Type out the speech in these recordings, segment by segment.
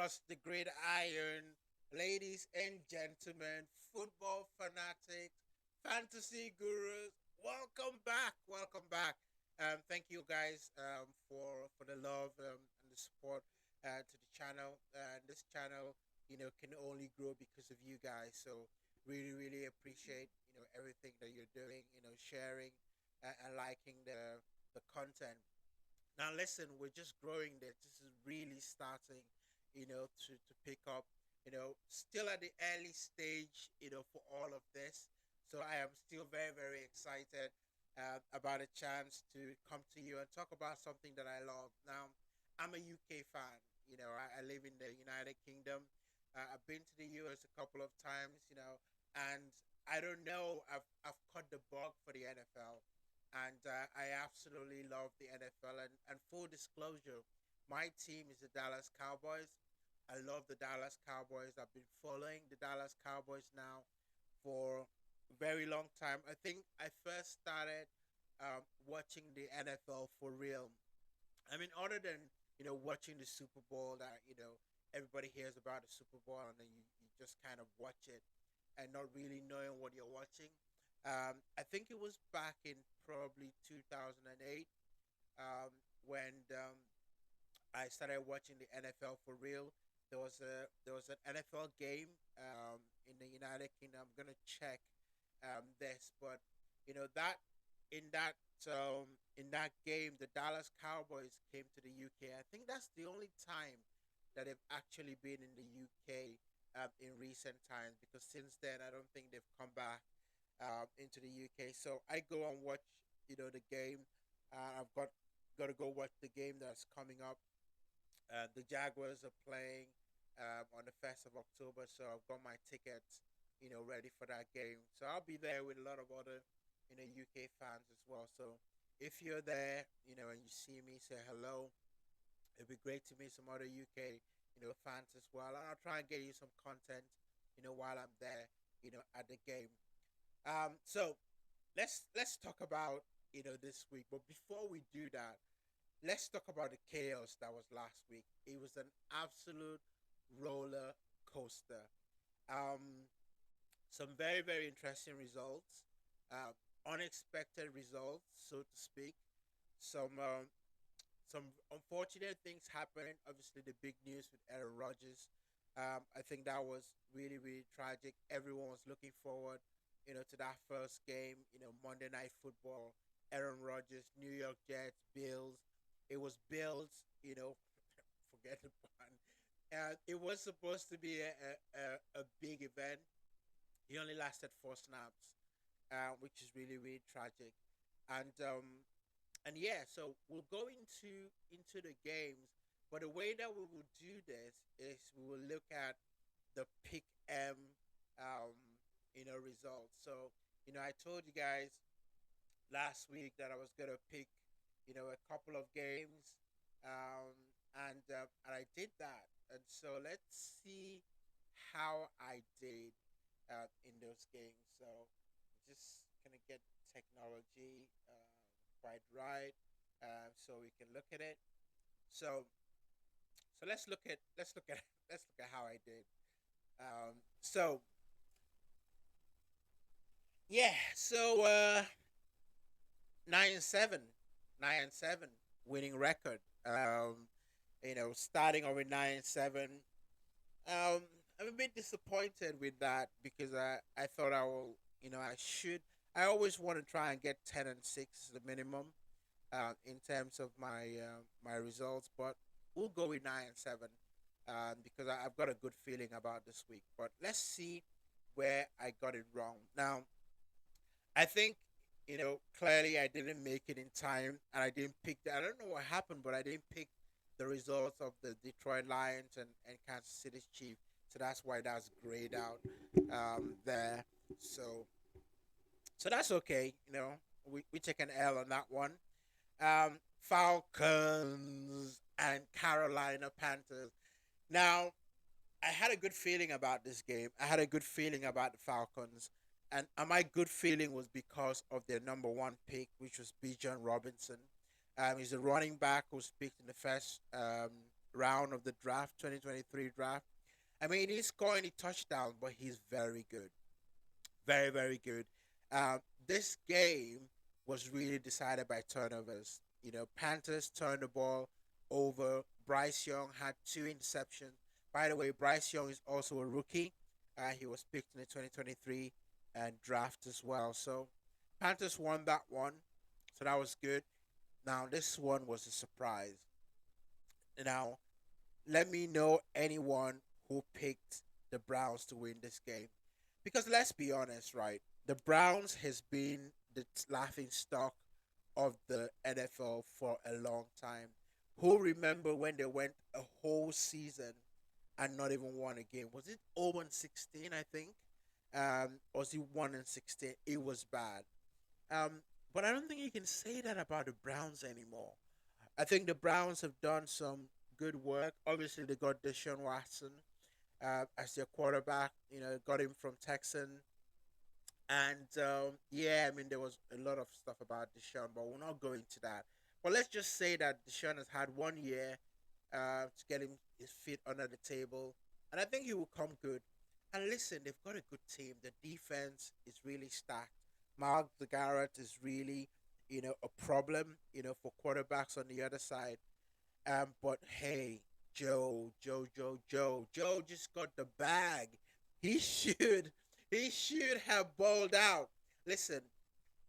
across the great iron, ladies and gentlemen, football fanatics, fantasy gurus. Welcome back. Welcome back. Thank you guys for the love and the support to the channel. This channel, can only grow because of you guys. So really appreciate everything that you're doing. Sharing and liking the content. Now, listen, we're just growing this. This is really starting, to pick up, still at the early stage, for all of this. So I am still very excited about a chance to come to you and talk about something that I love. Now, I'm a UK fan. I live in the United Kingdom. I've been to the US a couple of times, and I don't know, I've caught the bug for the NFL, and I absolutely love the NFL. And full disclosure, my team is the Dallas Cowboys. I love the Dallas Cowboys. I've been following the Dallas Cowboys now for a very long time. I think I first started watching the NFL for real. I mean, other than watching the Super Bowl, that everybody hears about the Super Bowl, and then you just kind of watch it and not really knowing what you're watching. I think it was back in probably 2008 when I started watching the NFL for real. There was an NFL game in the United Kingdom. I'm gonna check this, but that in that in that game, the Dallas Cowboys came to the UK. I think that's the only time that they've actually been in the UK in recent times, because since then I don't think they've come back into the UK. So I go and watch the game. I've got to go watch the game that's coming up. The Jaguars are playing on the 1st of October, so I've got my tickets, ready for that game. So I'll be there with a lot of other, UK fans as well. So if you're there, and you see me, say hello. It'd be great to meet some other UK, fans as well. And I'll try and get you some content, while I'm there, at the game. So let's talk about this week. But before we do that, let's talk about the chaos that was last week. It was an absolute roller coaster. Um, some very interesting results, uh, unexpected results, so to speak. Some unfortunate things happened. Obviously, the big news with Aaron Rodgers. I think that was really tragic. Everyone was looking forward, to that first game. Monday Night Football. Aaron Rodgers, New York Jets, Bills. It was Bills. Forget the pun. It was supposed to be a big event. He only lasted 4 snaps, which is really tragic. And yeah, so we'll go into the games, but the way that we will do this is we will look at the pick M, um, results. So I told you guys last week that I was gonna pick, a couple of games, um, and I did that. And so let's see how I did in those games. So just gonna get technology quite right, so we can look at it. So let's look at let's look at how I did. So yeah, so 9-7, 9-7 winning record. Starting over 9-7. Um, I'm a bit disappointed with that because I thought I will, I should. I always want to try and get 10-6 the minimum, in terms of my results, but we'll go with 9-7, because I've got a good feeling about this week. But let's see where I got it wrong. Now, I think, clearly I didn't make it in time, and I didn't pick. I don't know what happened, but I didn't pick the results of the Detroit Lions and Kansas City Chiefs. So that's why that's grayed out there. So so that's okay. We take an L on that one. Falcons and Carolina Panthers. Now, I had a good feeling about this game. I had a good feeling about the Falcons. And my good feeling was because of their number one pick, which was Bijan Robinson. He's a running back who picked in the first. round of the draft, 2023 draft. I mean, he's scoring a touchdown, but he's very good. Very, very good. This game was really decided by turnovers. Panthers turned the ball over. Bryce Young had two interceptions. By the way, Bryce Young is also a rookie. He was picked in the 2023 and draft as well. So Panthers won that one. So that was good. Now, this one was a surprise. Now, let me know anyone who picked the Browns to win this game. Because let's be honest, right? The Browns has been the laughing stock of the NFL for a long time. Who remember when they went a whole season and not even won a game? Was it 0-16, I think? Or was it 1-16? It was bad. But I don't think you can say that about the Browns anymore. I think the Browns have done some good work. Obviously, they got Deshaun Watson as their quarterback. Got him from Texan. And yeah, I mean, there was a lot of stuff about Deshaun, but we're not going to that. But let's just say that Deshaun has had 1 year to get him his feet under the table, and I think he will come good. And listen, they've got a good team. The defense is really stacked. Mark the Garrett is really, a problem, for quarterbacks on the other side. But hey, Joe just got the bag. He should, he should have balled out. Listen,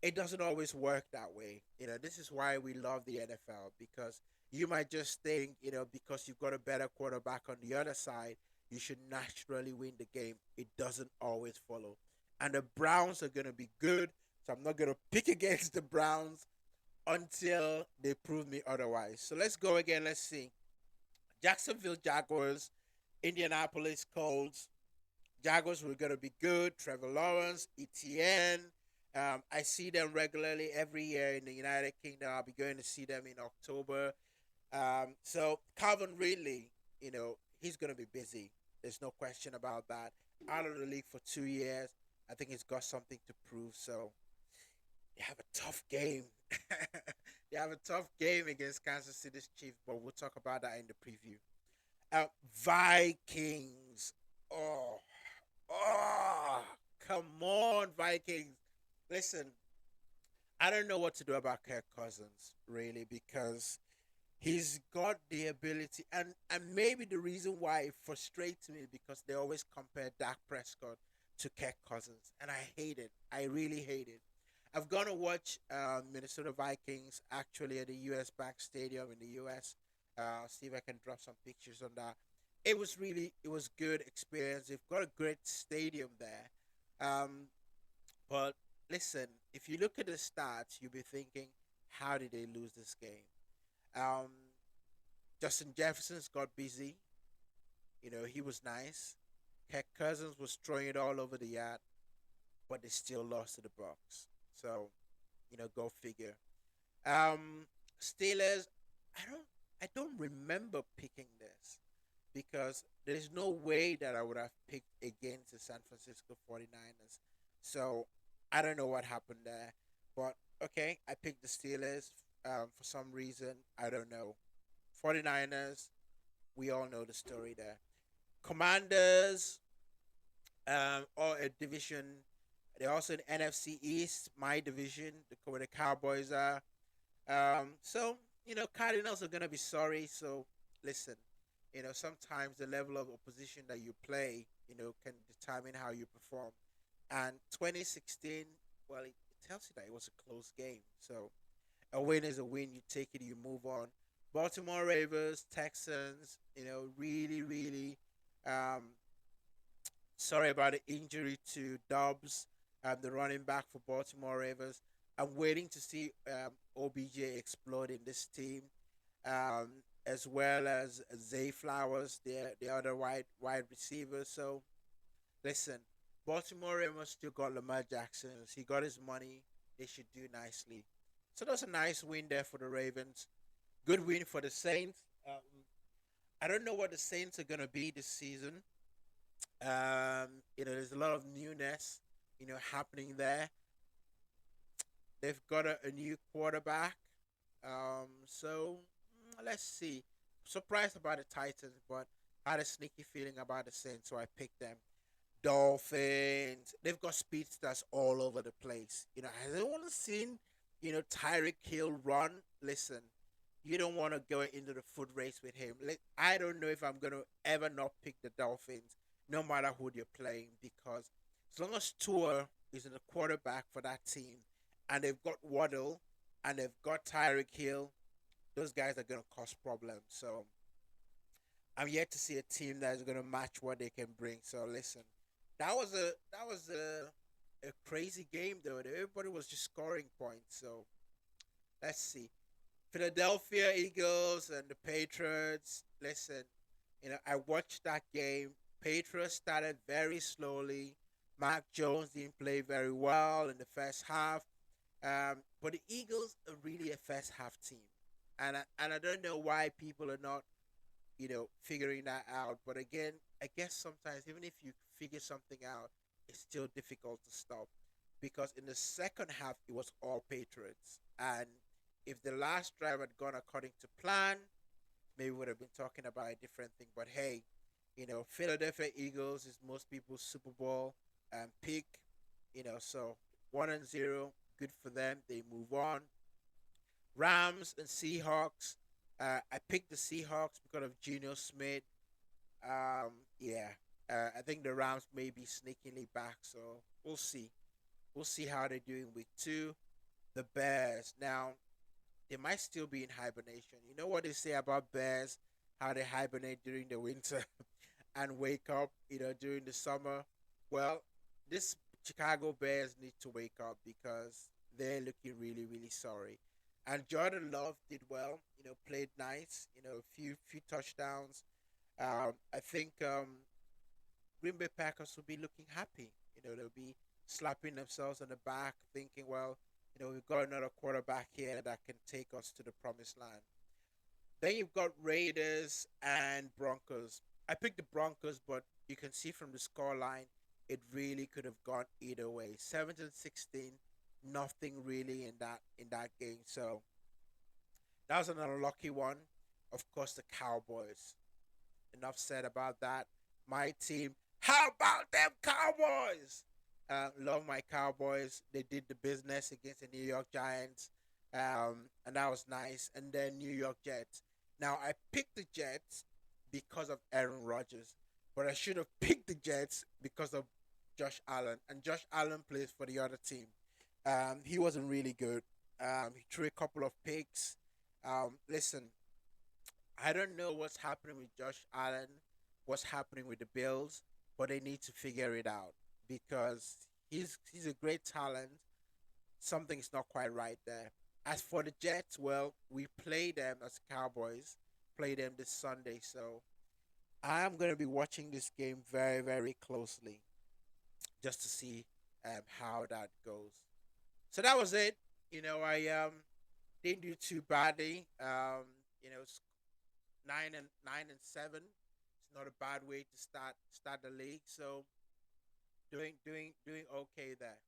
it doesn't always work that way. This is why we love the NFL because you might just think, because you've got a better quarterback on the other side, you should naturally win the game. It doesn't always follow. And the Browns are going to be good. So I'm not going to pick against the Browns until they prove me otherwise. So let's go again. Let's see. Jacksonville Jaguars, Indianapolis Colts. Jaguars were going to be good. Trevor Lawrence, ETN. I see them regularly every year in the United Kingdom. I'll be going to see them in October. So Calvin Ridley, he's going to be busy. There's no question about that. Out of the league for 2 years. I think he's got something to prove. So they have a tough game. They have a tough game against Kansas City's Chiefs, but we'll talk about that in the preview. Vikings. Oh, oh, come on, Vikings. Listen, I don't know what to do about Kirk Cousins, really, because he's got the ability, and maybe the reason why it frustrates me because they always compare Dak Prescott to Kirk Cousins, and I hate it. I really hate it. I've gone to watch Minnesota Vikings actually at the U.S. Bank Stadium in the U.S. See if I can drop some pictures on that. It was good experience. They've got a great stadium there. But listen, if you look at the stats, you'll be thinking, how did they lose this game? Um, Justin Jefferson's got busy. He was nice. Kirk Cousins was throwing it all over the yard, but they still lost to the Bucks. So, go figure. Um, Steelers, I don't, I don't remember picking this because there's no way that I would have picked against the San Francisco 49ers. So, I don't know what happened there, but okay, I picked the Steelers for some reason. I don't know. 49ers, we all know the story there. Commanders, or a division. They're also in NFC East, my division, where the Cowboys are. So Cardinals are gonna be sorry. So listen, sometimes the level of opposition that you play, can determine how you perform. And 2016, well, it tells you that it was a close game. So a win is a win. You take it, you move on. Baltimore Ravens, Texans, really, really um, sorry about the injury to Dobbs, the running back for Baltimore Ravens. I'm waiting to see OBJ explode in this team, as well as Zay Flowers, the other wide receiver. So listen, Baltimore Ravens still got Lamar Jackson. He got his money. They should do nicely. So that's a nice win there for the Ravens. Good win for the Saints. I don't know what the Saints are gonna be this season. There's a lot of newness, happening there. They've got a new quarterback. So let's see. surprised about the Titans, but had a sneaky feeling about the Saints, so I picked them. Dolphins, they've got speedsters all over the place. Has anyone seen, Tyreek Hill run? Listen, you don't want to go into the foot race with him. I don't know if I'm going to ever not pick the Dolphins, no matter who they're playing, because as long as Tua is in the quarterback for that team, and they've got Waddle, and they've got Tyreek Hill, those guys are going to cause problems. So I'm yet to see a team that is going to match what they can bring. So listen, that was a crazy game though. Everybody was just scoring points. So let's see. Philadelphia Eagles and the Patriots. Listen, I watched that game. Patriots started very slowly. Mac Jones didn't play very well in the first half. But the Eagles are really a first half team, and I don't know why people are not figuring that out. But again, I guess sometimes even if you figure something out, it's still difficult to stop because in the second half it was all Patriots, and if the last drive had gone according to plan, maybe we would have been talking about a different thing. But hey, Philadelphia Eagles is most people's Super Bowl pick. So 1-0, good for them. They move on. Rams and Seahawks. I picked the Seahawks because of Geno Smith. Yeah, I think the Rams may be sneakingly back, so we'll see. We'll see how they're doing week two. The Bears. Now, they might still be in hibernation. You know what they say about bears? How they hibernate during the winter and wake up, during the summer. Well, this Chicago Bears need to wake up because they're looking really, really sorry. And Jordan Love did well, played nice, a few touchdowns. I think Green Bay Packers will be looking happy. They'll be slapping themselves on the back, thinking, well, we've got another quarterback here that can take us to the promised land. Then you've got Raiders and Broncos. I picked the Broncos, but you can see from the score line, it really could have gone either way. 17-16, nothing really in that game. So that was an unlucky one. Of course, the Cowboys. Enough said about that. My team. How about them Cowboys? Love my Cowboys. They did the business against the New York Giants, and that was nice. And then New York Jets. Now I picked the Jets because of Aaron Rodgers, but I should have picked the Jets because of Josh Allen. And Josh Allen plays for the other team. He wasn't really good. He threw a couple of picks. Listen, I don't know what's happening with Josh Allen, what's happening with the Bills, but they need to figure it out because he's a great talent. Something's not quite right there. As for the Jets, well, we play them as Cowboys, play them this Sunday, so I'm gonna be watching this game very, very closely just to see how that goes. So that was it. I didn't do too badly. It's 9-7. It's not a bad way to start the league. So doing okay there.